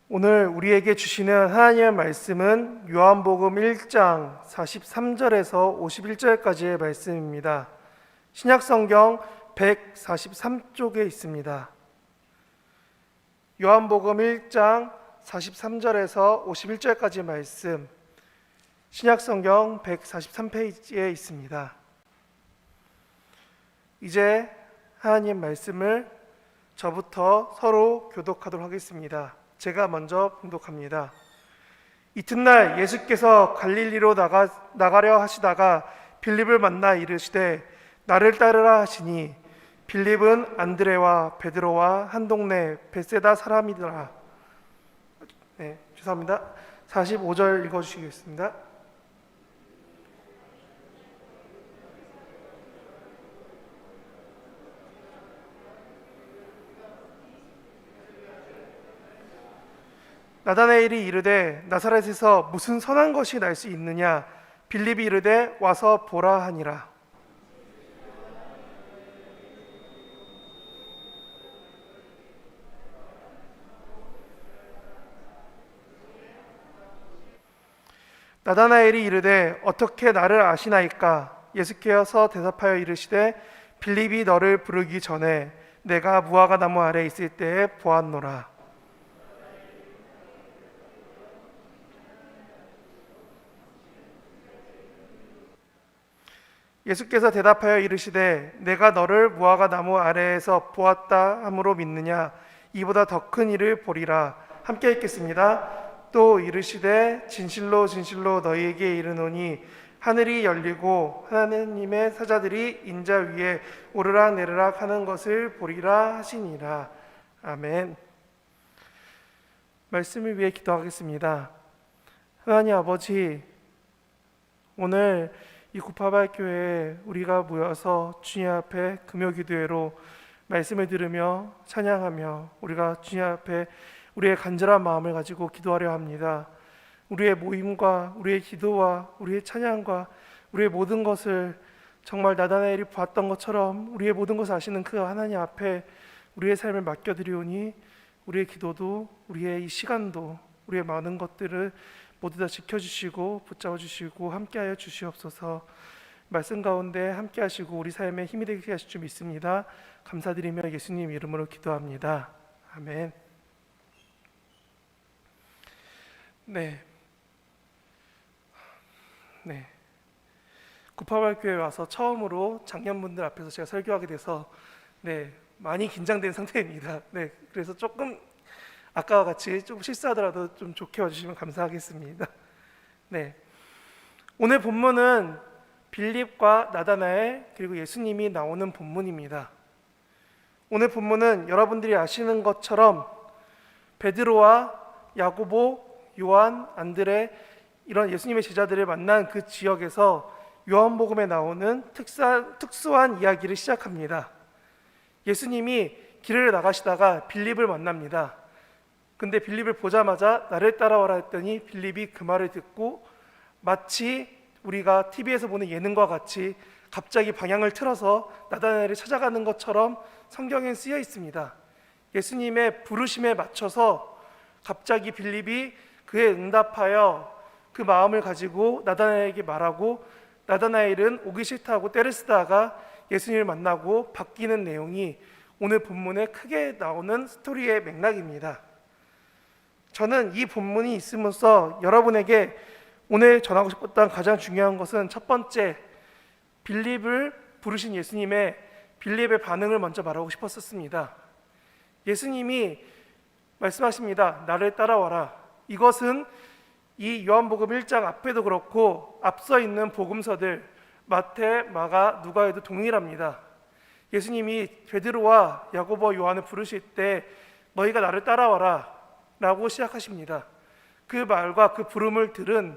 오늘 우리에게 주시는 하나님의 말씀은 요한복음 1장 43절에서 51절까지의 말씀입니다. 신약성경 143쪽에 있습니다. 요한복음 1장 43절에서 51절까지 말씀, 신약성경 143페이지에 있습니다. 이제 하나님 말씀을 저부터 서로 교독하도록 하겠습니다. 제가 먼저 봉독합니다. 이튿날 예수께서 갈릴리로 나가려 하시다가 빌립을 만나 이르시되 나를 따르라 하시니 빌립은 안드레와 베드로와 한 동네 벳세다 사람이더라. 죄송합니다. 45절 읽어주시겠습니다. 나다나엘이 이르되 나사렛에서 무슨 선한 것이 날 수 있느냐? 빌립이 이르되 와서 보라 하니라. 나다나엘이 이르되 어떻게 나를 아시나이까? 예수께서 대답하여 이르시되 빌립이 너를 부르기 전에 내가 무화과 나무 아래 있을 때에 보았노라. 예수께서 대답하여 이르시되 내가 너를 무화과 나무 아래에서 보았다 함으로 믿느냐? 이보다 더 큰 일을 보리라. 함께 읽겠습니다. 또 이르시되 진실로 진실로 너희에게 이르노니 하늘이 열리고 하나님의 사자들이 인자 위에 오르락 내리락 하는 것을 보리라 하시니라. 아멘. 말씀을 위해 기도하겠습니다. 하나님 아버지, 오늘 이 구파발 교회에 우리가 모여서 주님 앞에 금요 기도회로 말씀을 들으며 찬양하며 우리가 주님 앞에 우리의 간절한 마음을 가지고 기도하려 합니다. 우리의 모임과 우리의 기도와 우리의 찬양과 우리의 모든 것을 정말 나다나엘이 보았던 것처럼 우리의 모든 것을 아시는 그 하나님 앞에 우리의 삶을 맡겨드리오니 우리의 기도도 우리의 이 시간도 우리의 많은 것들을 모두 다 지켜주시고 붙잡아 주시고 함께하여 주시옵소서. 말씀 가운데 함께하시고 우리 삶에 힘이 되게 하실 줄 믿습니다. 감사드리며 예수님 이름으로 기도합니다. 아멘. 네. 구파발교회에 와서 처음으로 장년분들 앞에서 제가 설교하게 돼서 많이 긴장된 상태입니다. 그래서 조금 아까와 같이 좀 실수하더라도 좀 좋게 와주시면 감사하겠습니다. 오늘 본문은 빌립과 나다나엘 그리고 예수님이 나오는 본문입니다. 오늘 본문은 여러분들이 아시는 것처럼 베드로와 야고보, 요한, 안드레 이런 예수님의 제자들을 만난 그 지역에서 요한복음에 나오는 특수한 이야기를 시작합니다. 예수님이 길을 나가시다가 빌립을 만납니다. 근데 빌립을 보자마자 나를 따라와라 했더니 빌립이 그 말을 듣고 마치 우리가 TV에서 보는 예능과 같이 갑자기 방향을 틀어서 나다나엘을 찾아가는 것처럼 성경에 쓰여 있습니다. 예수님의 부르심에 맞춰서 갑자기 빌립이 그에 응답하여 그 마음을 가지고 나다나엘에게 말하고 나다나엘은 오기 싫다고 떼를 쓰다가 예수님을 만나고 바뀌는 내용이 오늘 본문에 크게 나오는 스토리의 맥락입니다. 저는 이 본문이 있으면서 여러분에게 오늘 전하고 싶었던 가장 중요한 것은 첫 번째, 빌립을 부르신 예수님의 빌립의 반응을 먼저 말하고 싶었습니다. 예수님이 말씀하십니다. 나를 따라와라. 이것은 이 요한복음 1장 앞에도 그렇고 앞서 있는 복음서들 마태, 마가, 누가에도 동일합니다. 예수님이 베드로와 야고보, 요한을 부르실 때 너희가 나를 따라와라 라고 시작하십니다. 그 말과 그 부름을 들은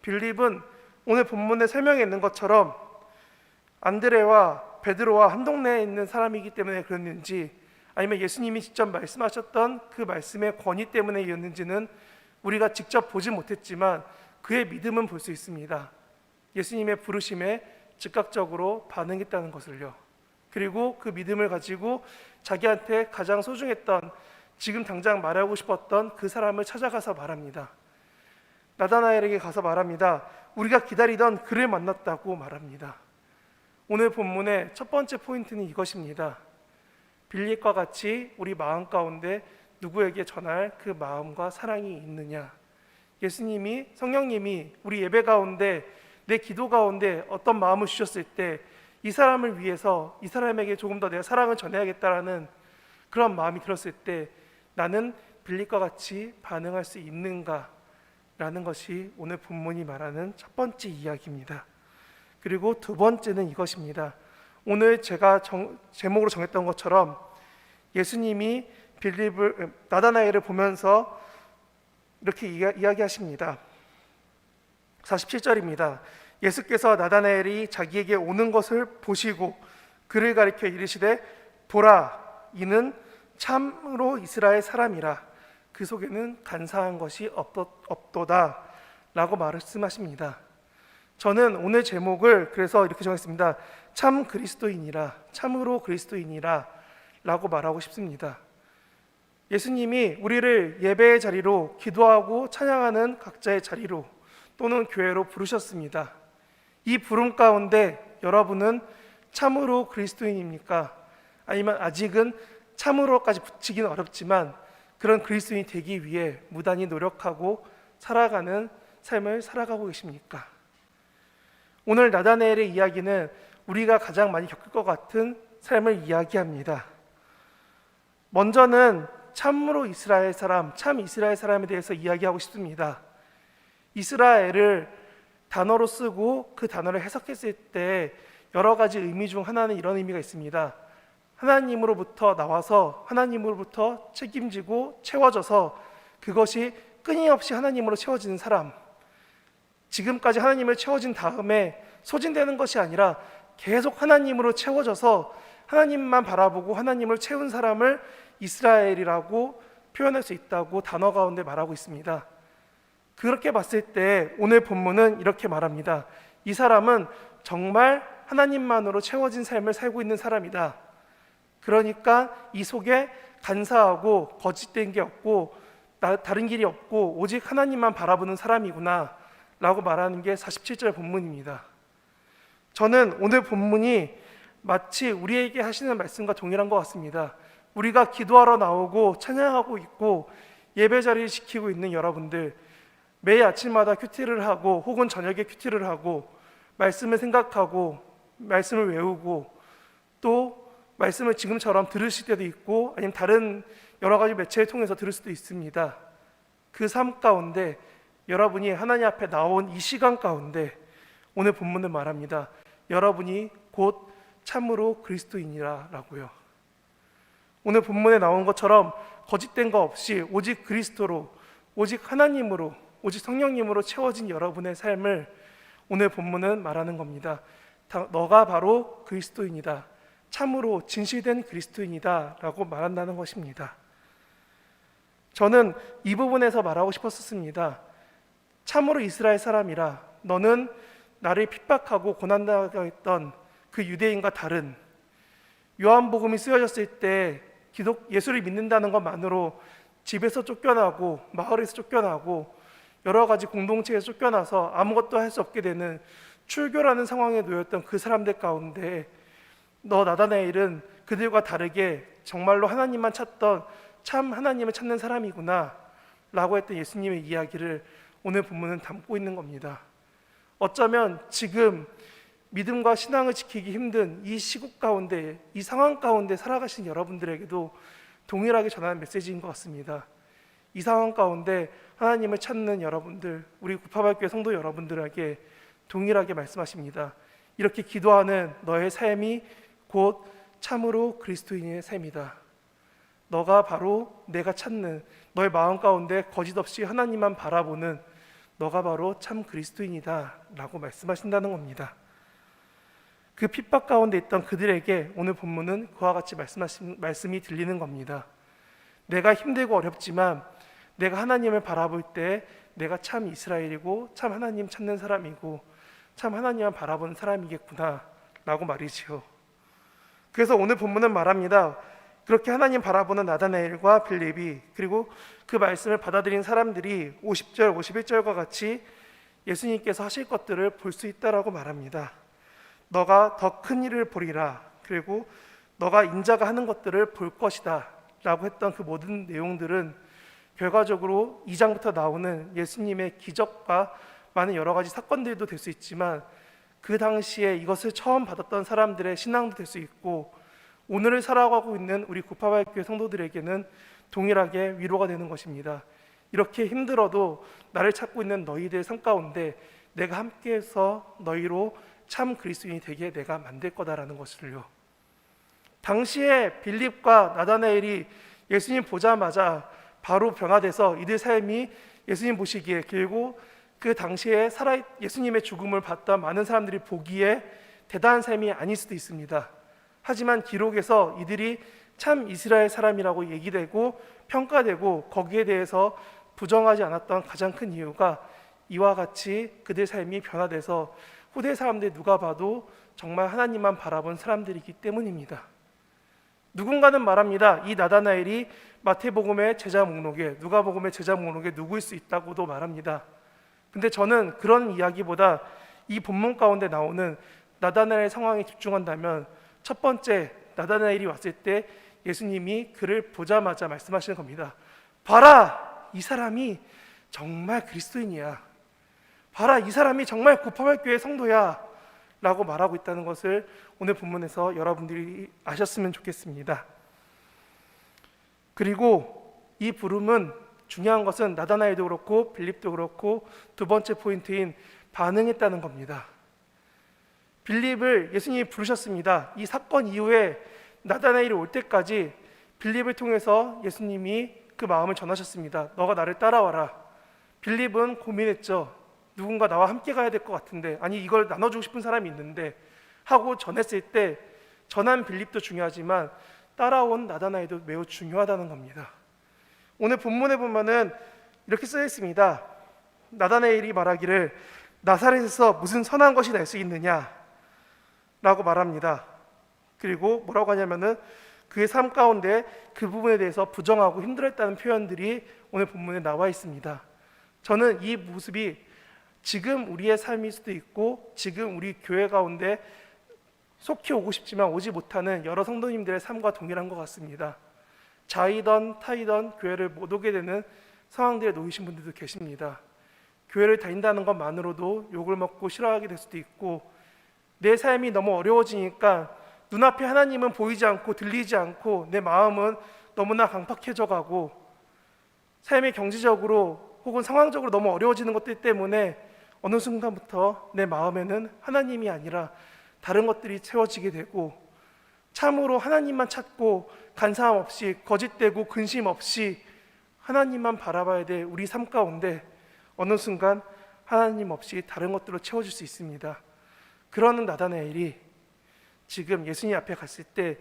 빌립은 오늘 본문에 설명해 있는 것처럼 안드레와 베드로와 한 동네에 있는 사람이기 때문에 그랬는지 아니면 예수님이 직접 말씀하셨던 그 말씀의 권위 때문에였는지는 우리가 직접 보지 못했지만 그의 믿음은 볼 수 있습니다. 예수님의 부르심에 즉각적으로 반응했다는 것을요. 그리고 그 믿음을 가지고 자기한테 가장 소중했던 지금 당장 말하고 싶었던 그 사람을 찾아가서 말합니다. 나다나엘에게 가서 말합니다. 우리가 기다리던 그를 만났다고 말합니다. 오늘 본문의 첫 번째 포인트는 이것입니다. 빌립과 같이 우리 마음 가운데 누구에게 전할 그 마음과 사랑이 있느냐. 예수님이, 성령님이 우리 예배 가운데, 내 기도 가운데 어떤 마음을 주셨을 때 이 사람을 위해서 이 사람에게 조금 더 내가 사랑을 전해야겠다라는 그런 마음이 들었을 때 나는 빌립과 같이 반응할 수 있는가 라는 것이 오늘 본문이 말하는 첫 번째 이야기입니다. 그리고 두 번째는 이것입니다. 오늘 제가 제목으로 정했던 것처럼 예수님이 나다나엘을 보면서 이렇게 이야기하십니다. 47절입니다. 예수께서 나다나엘이 자기에게 오는 것을 보시고 그를 가리켜 이르시되 보라, 이는 참으로 이스라엘 사람이라, 그 속에는 간사한 것이 없도다 라고 말씀하십니다. 저는 오늘 제목을 그래서 이렇게 정했습니다. 참 그리스도인이라, 참으로 그리스도인이라 라고 말하고 싶습니다. 예수님이 우리를 예배의 자리로, 기도하고 찬양하는 각자의 자리로 또는 교회로 부르셨습니다. 이 부름 가운데 여러분은 참으로 그리스도인입니까? 아니면 아직은 참으로까지 붙이기는 어렵지만 그런 그리스도인이 되기 위해 무단히 노력하고 살아가는 삶을 살아가고 계십니까? 오늘 나다나엘의 이야기는 우리가 가장 많이 겪을 것 같은 삶을 이야기합니다. 먼저는 참으로 이스라엘 사람, 참 이스라엘 사람에 대해서 이야기하고 싶습니다. 이스라엘을 단어로 쓰고 그 단어를 해석했을 때 여러 가지 의미 중 하나는 이런 의미가 있습니다. 하나님으로부터 나와서 하나님으로부터 책임지고 채워져서 그것이 끊임없이 하나님으로 채워지는 사람, 지금까지 하나님을 채워진 다음에 소진되는 것이 아니라 계속 하나님으로 채워져서 하나님만 바라보고 하나님을 채운 사람을 이스라엘이라고 표현할 수 있다고 단어 가운데 말하고 있습니다. 그렇게 봤을 때 오늘 본문은 이렇게 말합니다. 이 사람은 정말 하나님만으로 채워진 삶을 살고 있는 사람이다. 그러니까 이 속에 간사하고 거짓된 게 없고 다른 길이 없고 오직 하나님만 바라보는 사람이구나 라고 말하는 게 47절 본문입니다. 저는 오늘 본문이 마치 우리에게 하시는 말씀과 동일한 것 같습니다. 우리가 기도하러 나오고 찬양하고 있고 예배 자리를 지키고 있는 여러분들, 매일 아침마다 큐티를 하고 혹은 저녁에 큐티를 하고 말씀을 생각하고 말씀을 외우고 또 말씀을 지금처럼 들으실 때도 있고 아니면 다른 여러 가지 매체를 통해서 들을 수도 있습니다. 그 삶 가운데 여러분이 하나님 앞에 나온 이 시간 가운데 오늘 본문은 말합니다. 여러분이 곧 참으로 그리스도인이라 라고요. 오늘 본문에 나온 것처럼 거짓된 거 없이 오직 그리스도로, 오직 하나님으로, 오직 성령님으로 채워진 여러분의 삶을 오늘 본문은 말하는 겁니다. 너가 바로 그리스도인이다, 참으로 진실된 그리스도인이다 라고 말한다는 것입니다. 저는 이 부분에서 말하고 싶었습니다. 참으로 이스라엘 사람이라, 너는 나를 핍박하고 고난당하게 했던 그 유대인과 다른, 요한복음이 쓰여졌을 때 예수를 믿는다는 것만으로 집에서 쫓겨나고 마을에서 쫓겨나고 여러 가지 공동체에서 쫓겨나서 아무것도 할 수 없게 되는 출교라는 상황에 놓였던 그 사람들 가운데 너 나다나엘은 그들과 다르게 정말로 하나님만 찾던 참 하나님을 찾는 사람이구나 라고 했던 예수님의 이야기를 오늘 본문은 담고 있는 겁니다. 어쩌면 지금 믿음과 신앙을 지키기 힘든 이 시국 가운데, 이 상황 가운데 살아가신 여러분들에게도 동일하게 전하는 메시지인 것 같습니다. 이 상황 가운데 하나님을 찾는 여러분들, 우리 구파발교회 성도 여러분들에게 동일하게 말씀하십니다. 이렇게 기도하는 너의 삶이 곧 참으로 그리스도인의 삶이다. 너가 바로 내가 찾는, 너의 마음 가운데 거짓 없이 하나님만 바라보는 너가 바로 참 그리스도인이다 라고 말씀하신다는 겁니다. 그 핍박 가운데 있던 그들에게 오늘 본문은 그와 같이 말씀이 들리는 겁니다. 내가 힘들고 어렵지만 내가 하나님을 바라볼 때 내가 참 이스라엘이고 참 하나님 찾는 사람이고 참 하나님만 바라보는 사람이겠구나 라고 말이지요. 그래서 오늘 본문은 말합니다. 그렇게 하나님 바라보는 나다나엘과 빌립이, 그리고 그 말씀을 받아들인 사람들이 50절, 51절과 같이 예수님께서 하실 것들을 볼 수 있다라고 말합니다. 너가 더 큰 일을 보리라, 그리고 너가 인자가 하는 것들을 볼 것이다 라고 했던 그 모든 내용들은 결과적으로 2장부터 나오는 예수님의 기적과 많은 여러 가지 사건들도 될 수 있지만, 그 당시에 이것을 처음 받았던 사람들의 신앙도 될 수 있고, 오늘을 살아가고 있는 우리 구파발교회 성도들에게는 동일하게 위로가 되는 것입니다. 이렇게 힘들어도 나를 찾고 있는 너희들 삶 가운데 내가 함께해서 너희로 참 그리스도인이 되게 내가 만들 거다라는 것을요. 당시에 빌립과 나다나엘이 예수님 보자마자 바로 변화돼서 이들 삶이 예수님 보시기에, 그리고 그 당시에 예수님의 죽음을 봤던 많은 사람들이 보기에 대단한 삶이 아닐 수도 있습니다. 하지만 기록에서 이들이 참 이스라엘 사람이라고 얘기되고 평가되고 거기에 대해서 부정하지 않았던 가장 큰 이유가 이와 같이 그들 삶이 변화돼서 후대 사람들 누가 봐도 정말 하나님만 바라본 사람들이기 때문입니다. 누군가는 말합니다. 이 나다나엘이 마태복음의 제자 목록에, 누가복음의 제자 목록에 누구일 수 있다고도 말합니다. 근데 저는 그런 이야기보다 이 본문 가운데 나오는 나다나엘의 상황에 집중한다면, 첫 번째, 나다나엘이 왔을 때 예수님이 그를 보자마자 말씀하시는 겁니다. 봐라, 이 사람이 정말 그리스도인이야. 봐라, 이 사람이 정말 구파발교회 성도야 라고 말하고 있다는 것을 오늘 본문에서 여러분들이 아셨으면 좋겠습니다. 그리고 이 부름은, 중요한 것은 나다나엘도 그렇고 빌립도 그렇고 두 번째 포인트인 반응했다는 겁니다. 빌립을 예수님이 부르셨습니다. 이 사건 이후에 나다나엘이 올 때까지 빌립을 통해서 예수님이 그 마음을 전하셨습니다. 너가 나를 따라와라. 빌립은 고민했죠. 누군가 나와 함께 가야 될 것 같은데, 아니 이걸 나눠주고 싶은 사람이 있는데 하고 전했을 때, 전한 빌립도 중요하지만 따라온 나다나엘도 매우 중요하다는 겁니다. 오늘 본문에 보면은 이렇게 써 있습니다. 나다나엘이 말하기를 나사렛에서 무슨 선한 것이 날 수 있느냐 라고 말합니다. 그리고 뭐라고 하냐면은 그의 삶 가운데 그 부분에 대해서 부정하고 힘들었다는 표현들이 오늘 본문에 나와 있습니다. 저는 이 모습이 지금 우리의 삶일 수도 있고, 지금 우리 교회 가운데 속히 오고 싶지만 오지 못하는 여러 성도님들의 삶과 동일한 것 같습니다. 자이던 타이던 교회를 못 오게 되는 상황들에 놓이신 분들도 계십니다. 교회를 다닌다는 것만으로도 욕을 먹고 싫어하게 될 수도 있고, 내 삶이 너무 어려워지니까 눈앞에 하나님은 보이지 않고 들리지 않고 내 마음은 너무나 강팍해져 가고, 삶의 경제적으로 혹은 상황적으로 너무 어려워지는 것들 때문에 어느 순간부터 내 마음에는 하나님이 아니라 다른 것들이 채워지게 되고, 참으로 하나님만 찾고 간사함 없이 거짓되고 근심 없이 하나님만 바라봐야 될 우리 삶 가운데 어느 순간 하나님 없이 다른 것들로 채워질 수 있습니다. 그러는 나다나엘이 지금 예수님 앞에 갔을 때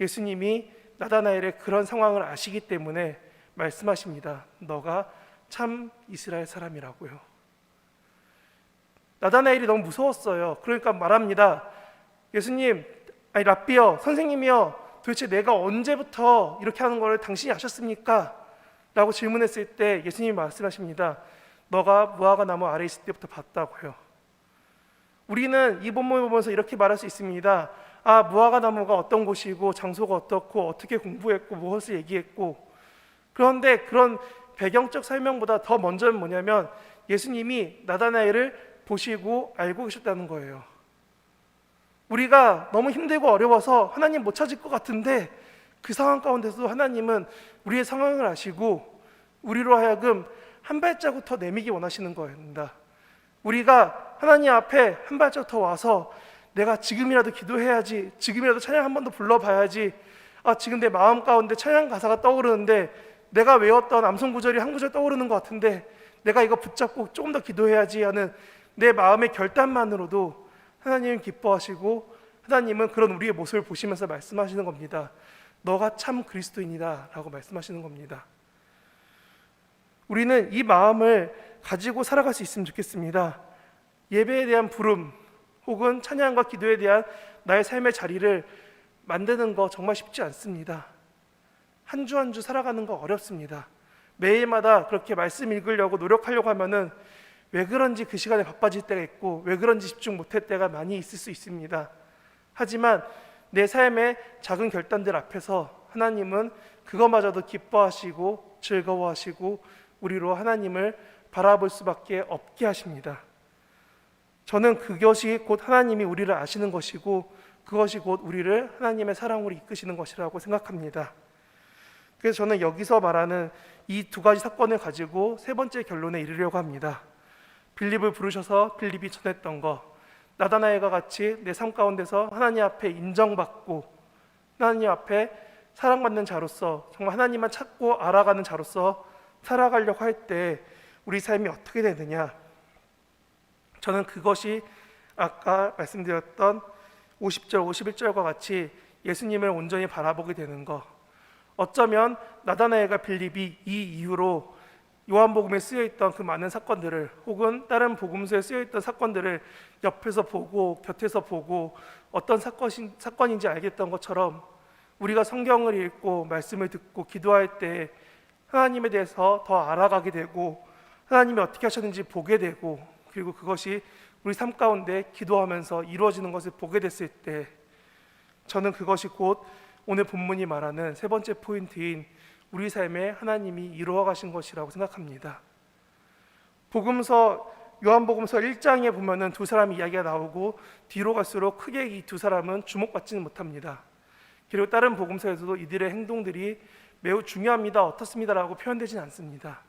예수님이 나다나엘의 그런 상황을 아시기 때문에 말씀하십니다. 너가 참 이스라엘 사람이라고요. 나다나엘이 너무 무서웠어요. 그러니까 말합니다. 예수님, 아니 랍비여, 선생님이여, 도대체 내가 언제부터 이렇게 하는 것을 당신이 아셨습니까? 라고 질문했을 때 예수님이 말씀하십니다. 너가 무화과 나무 아래 있을 때부터 봤다고요. 우리는 이 본문을 보면서 이렇게 말할 수 있습니다. 아, 무화과 나무가 어떤 곳이고 장소가 어떻고 어떻게 공부했고 무엇을 얘기했고, 그런데 그런 배경적 설명보다 더 먼저는 뭐냐면 예수님이 나다나엘을 보시고 알고 계셨다는 거예요. 우리가 너무 힘들고 어려워서 하나님 못 찾을 것 같은데 그 상황 가운데서도 하나님은 우리의 상황을 아시고 우리로 하여금 한 발자국 더 내미기 원하시는 거입니다. 우리가 하나님 앞에 한 발자국 더 와서 내가 지금이라도 기도해야지, 지금이라도 찬양 한 번 더 불러봐야지, 아 지금 내 마음 가운데 찬양 가사가 떠오르는데 내가 외웠던 암송 구절이 한 구절 떠오르는 것 같은데 내가 이거 붙잡고 조금 더 기도해야지 하는 내 마음의 결단만으로도 하나님은 기뻐하시고, 하나님은 그런 우리의 모습을 보시면서 말씀하시는 겁니다. 너가 참 그리스도인이다 라고 말씀하시는 겁니다. 우리는 이 마음을 가지고 살아갈 수 있으면 좋겠습니다. 예배에 대한 부름 혹은 찬양과 기도에 대한 나의 삶의 자리를 만드는 거 정말 쉽지 않습니다. 한 주 한 주 살아가는 거 어렵습니다. 매일마다 그렇게 말씀 읽으려고 노력하려고 하면은 왜 그런지 그 시간에 바빠질 때가 있고 왜 그런지 집중 못할 때가 많이 있을 수 있습니다. 하지만 내 삶의 작은 결단들 앞에서 하나님은 그것마저도 기뻐하시고 즐거워하시고 우리로 하나님을 바라볼 수밖에 없게 하십니다. 저는 그것이 곧 하나님이 우리를 아시는 것이고 그것이 곧 우리를 하나님의 사랑으로 이끄시는 것이라고 생각합니다. 그래서 저는 여기서 말하는 이 두 가지 사건을 가지고 세 번째 결론에 이르려고 합니다. 빌립을 부르셔서 빌립이 전했던 것, 나다나엘과 같이 내 삶 가운데서 하나님 앞에 인정받고 하나님 앞에 사랑받는 자로서 정말 하나님만 찾고 알아가는 자로서 살아가려고 할 때 우리 삶이 어떻게 되느냐, 저는 그것이 아까 말씀드렸던 50절 51절과 같이 예수님을 온전히 바라보게 되는 것, 어쩌면 나다나엘과 빌립이 이 이후로 요한복음에 쓰여있던 그 많은 사건들을 혹은 다른 복음서에 쓰여있던 사건들을 옆에서 보고 곁에서 보고 어떤 사건인지 알겠던 것처럼 우리가 성경을 읽고 말씀을 듣고 기도할 때 하나님에 대해서 더 알아가게 되고 하나님이 어떻게 하셨는지 보게 되고 그리고 그것이 우리 삶 가운데 기도하면서 이루어지는 것을 보게 됐을 때 저는 그것이 곧 오늘 본문이 말하는 세 번째 포인트인 우리 삶에 하나님이 이루어 가신 것이라고 생각합니다. 요한복음서 1장에 보면은 두 사람 이야기가 나오고 뒤로 갈수록 크게 이 두 사람은 주목받지는 못합니다. 그리고 다른 복음서에서도 이들의 행동들이 매우 중요합니다, 어떻습니다라고 표현되지는 않습니다.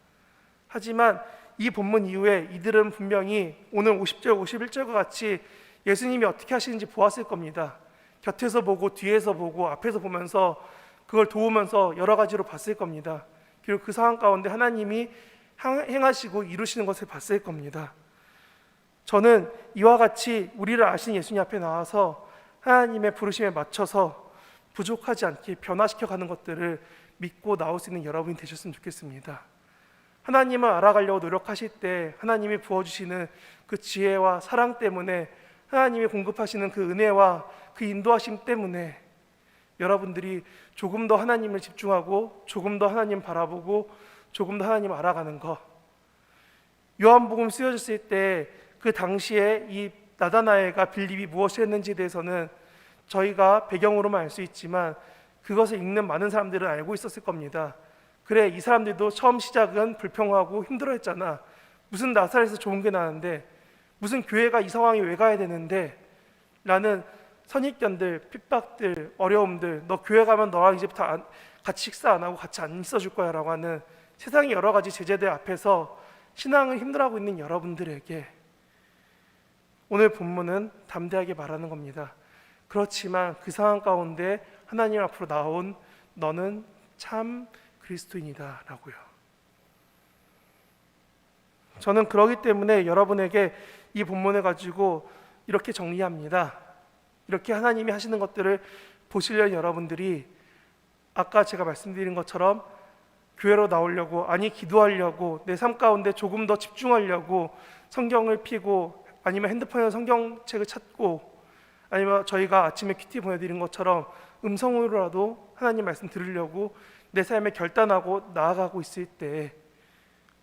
하지만 이 본문 이후에 이들은 분명히 오늘 50절 51절과 같이 예수님이 어떻게 하시는지 보았을 겁니다. 곁에서 보고 뒤에서 보고 앞에서 보면서 그걸 도우면서 여러 가지로 봤을 겁니다. 그리고 그 상황 가운데 하나님이 행하시고 이루시는 것을 봤을 겁니다. 저는 이와 같이 우리를 아신 예수님 앞에 나와서 하나님의 부르심에 맞춰서 부족하지 않게 변화시켜가는 것들을 믿고 나올 수 있는 여러분이 되셨으면 좋겠습니다. 하나님을 알아가려고 노력하실 때 하나님이 부어주시는 그 지혜와 사랑 때문에 하나님이 공급하시는 그 은혜와 그 인도하심 때문에 여러분들이 조금 더 하나님을 집중하고 조금 더 하나님 바라보고 조금 더 하나님 알아가는 것, 요한복음 쓰여졌을 때 그 당시에 이 나다나엘과 빌립이 무엇을 했는지에 대해서는 저희가 배경으로만 알 수 있지만 그것을 읽는 많은 사람들은 알고 있었을 겁니다. 그래, 이 사람들도 처음 시작은 불평하고 힘들어했잖아. 무슨 나사렛에서 좋은 게 나는데 무슨 교회가 이 상황이 왜 가야 되는데 라는 선입견들, 핍박들, 어려움들, 너 교회 가면 너랑 이제부터 같이 식사 안 하고 같이 안 있어줄 거야 라고 하는 세상의 여러 가지 제재들 앞에서 신앙을 힘들어하고 있는 여러분들에게 오늘 본문은 담대하게 말하는 겁니다. 그렇지만 그 상황 가운데 하나님 앞으로 나온 너는 참 그리스도인이다 라고요. 저는 그러기 때문에 여러분에게 이 본문을 가지고 이렇게 정리합니다. 이렇게 하나님이 하시는 것들을 보시려는 여러분들이 아까 제가 말씀드린 것처럼 교회로 나오려고, 아니 기도하려고, 내 삶 가운데 조금 더 집중하려고 성경을 펴고 아니면 핸드폰에서 성경책을 찾고 아니면 저희가 아침에 큐티 보내드린 것처럼 음성으로라도 하나님 말씀 들으려고 내 삶에 결단하고 나아가고 있을 때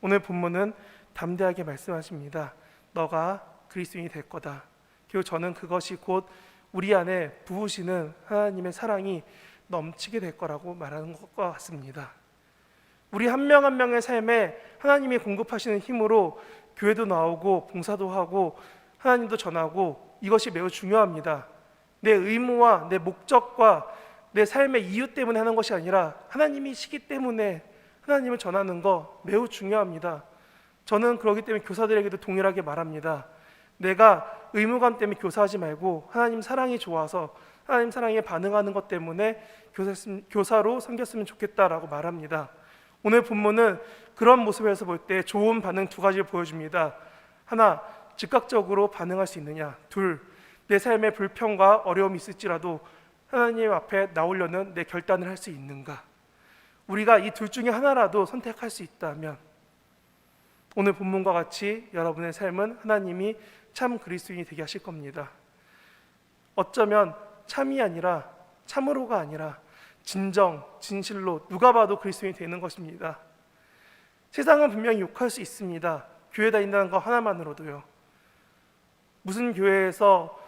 오늘 본문은 담대하게 말씀하십니다. 너가 그리스도인이 될 거다. 그리고 저는 그것이 곧 우리 안에 부으시는 하나님의 사랑이 넘치게 될 거라고 말하는 것과 같습니다. 우리 한 명 한 명의 삶에 하나님이 공급하시는 힘으로 교회도 나오고 봉사도 하고 하나님도 전하고 이것이 매우 중요합니다. 내 의무와 내 목적과 내 삶의 이유 때문에 하는 것이 아니라 하나님이시기 때문에 하나님을 전하는 거 매우 중요합니다. 저는 그렇기 때문에 교사들에게도 동일하게 말합니다. 내가 의무감 때문에 교사하지 말고 하나님 사랑이 좋아서 하나님 사랑에 반응하는 것 때문에 교사로 섬겼으면 좋겠다라고 말합니다. 오늘 본문은 그런 모습에서 볼 때 좋은 반응 두 가지를 보여줍니다. 하나, 즉각적으로 반응할 수 있느냐. 둘, 내 삶에 불평과 어려움이 있을지라도 하나님 앞에 나오려는 내 결단을 할 수 있는가. 우리가 이 둘 중에 하나라도 선택할 수 있다면 오늘 본문과 같이 여러분의 삶은 하나님이 참 그리스도인이 되게 하실 겁니다. 어쩌면 참이 아니라 참으로가 아니라 진정, 진실로 누가 봐도 그리스도인이 되는 것입니다. 세상은 분명히 욕할 수 있습니다. 교회 다닌다는 거 하나만으로도요. 무슨 교회에서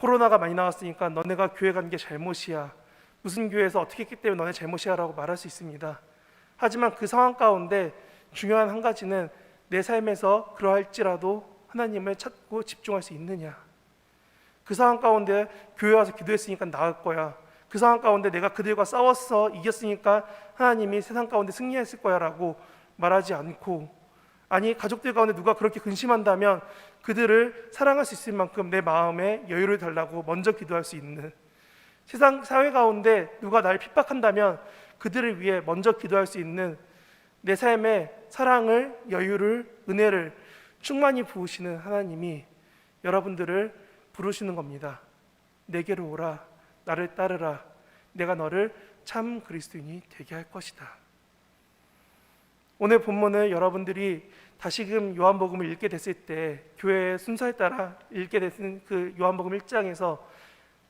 코로나가 많이 나왔으니까 너네가 교회 간 게 잘못이야. 무슨 교회에서 어떻게 했기 때문에 너네 잘못이야 라고 말할 수 있습니다. 하지만 그 상황 가운데 중요한 한 가지는 내 삶에서 그러할지라도 하나님을 찾고 집중할 수 있느냐. 그 상황 가운데 교회 와서 기도했으니까 나을 거야. 그 상황 가운데 내가 그들과 싸웠어 이겼으니까 하나님이 세상 가운데 승리했을 거야 라고 말하지 않고, 아니 가족들 가운데 누가 그렇게 근심한다면 그들을 사랑할 수 있을 만큼 내 마음에 여유를 달라고 먼저 기도할 수 있는, 세상 사회 가운데 누가 나를 핍박한다면 그들을 위해 먼저 기도할 수 있는 내 삶에 사랑을, 여유를, 은혜를 충만히 부으시는 하나님이 여러분들을 부르시는 겁니다. 내게로 오라, 나를 따르라, 내가 너를 참 그리스도인이 되게 할 것이다. 오늘 본문을 여러분들이 다시금 요한복음을 읽게 됐을 때 교회의 순서에 따라 읽게 된 그 요한복음 1장에서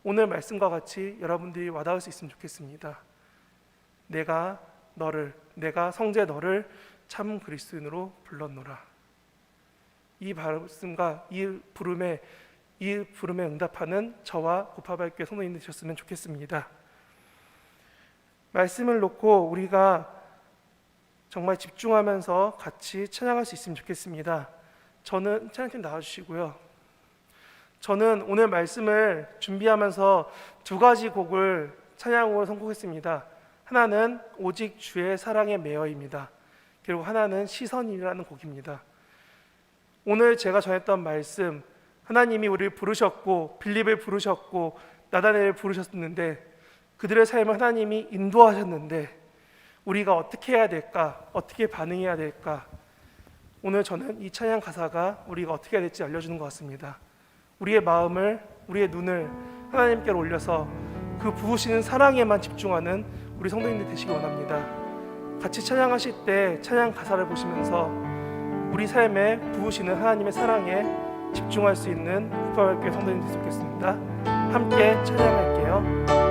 오늘 말씀과 같이 여러분들이 와닿을 수 있으면 좋겠습니다. 내가 성자 너를 참 그리스도인으로 불렀노라. 이 말씀과 이 부름에 응답하는 저와 고파발교회 성도님들 되셨으면 좋겠습니다. 말씀을 놓고 우리가 정말 집중하면서 같이 찬양할 수 있으면 좋겠습니다. 저는 찬양팀 나와주시고요. 저는 오늘 말씀을 준비하면서 두 가지 곡을 찬양으로 선곡했습니다. 하나는 오직 주의 사랑에 매여입니다. 그리고 하나는 시선이라는 곡입니다. 오늘 제가 전했던 말씀, 하나님이 우리를 부르셨고 빌립을 부르셨고 나다나엘을 부르셨는데 그들의 삶을 하나님이 인도하셨는데 우리가 어떻게 해야 될까? 어떻게 반응해야 될까? 오늘 저는 이 찬양 가사가 우리가 어떻게 해야 될지 알려주는 것 같습니다. 우리의 마음을, 우리의 눈을 하나님께로 올려서 그 부으시는 사랑에만 집중하는 우리 성도님들 되시기 원합니다. 같이 찬양하실 때 찬양 가사를 보시면서 우리 삶에 부으시는 하나님의 사랑에 집중할 수 있는 고파발교회 성도님들 되셨겠습니다. 함께 찬양할게요.